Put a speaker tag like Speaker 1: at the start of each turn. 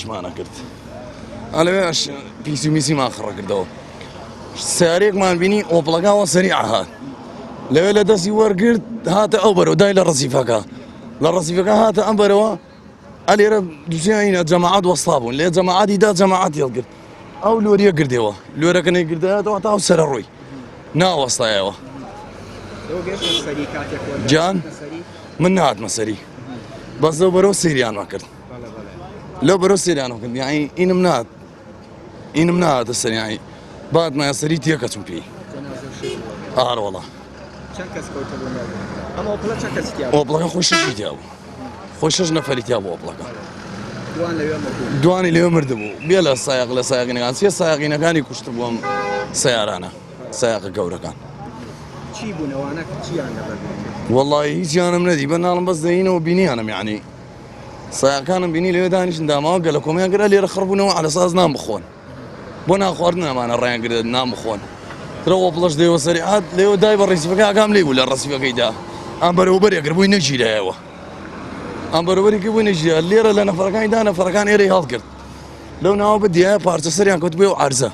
Speaker 1: شمانە کرد ئەلەوێش پیسی میسیمان خڕە کردەوە سیارێکمان بینی ئۆپڵەکەەوە سەریع هات لەوێ لە دەستی وەرگرت هاتە ئەو بەرەوە دای لە ڕەسیفەکە لە ڕەسیفەکە هاتە ئەم بەرەوە ئەلێرە دووسیانە جەماعەت وەستا بوون لێ جەماعەتی دا جەماعەت هێڵگرت ئەو لۆریە گردەوە لۆرەکە نەیگردایەتەوە تا ئەو سەرە ڕووی ناوەستایەوە جان من نهاتمە سەری بەس لەو بەرەوە سەیریانمە کرد لەو بەرەو سەیریانمە کرد یعنی ئینم نهاتە سەر یعنی باتمایە سەری تێکە چوون پێی ئار وەڵا ئۆپڵەکە خۆی شەشی تیا بوو خۆی شەش نەفەری تیا بوو ئۆپڵەکە دوانی لێوە مردبوو بێ لە سایق لە سایقینەکان سێ سایقینەکانی کوشتر بووم سەیارانە سایقە گەورەکان وەڵی هیچیانم نەدی بەناڵم بەس دەینەوە بینیانم یعنی سایقەکانم بینی لەوێ دانیشتن داماوە گەلە کۆمیان کرا لێرە خڕبوونەوە عەلە ساز نان بخۆن بۆ ناخواردن ئەمانە ڕیان کرد نان بخۆن ترە ئۆپڵەش دێوە سەریعات لێوە دای بە ڕێسیفەکە ئاگام لێ بوو لە ڕەسیفەکەیدا ئەم بەرەوبەرێکرد بووی نەگیرایەوە ئەم بەرەوبەرێکی بووی نەگیرا لێرە لە نەفەرەکانیدا نەفەرەکان ئێرەی هەڵکرد لەو ناوە بە دیایە پارچە سەریان کەوت بێ و عەرزە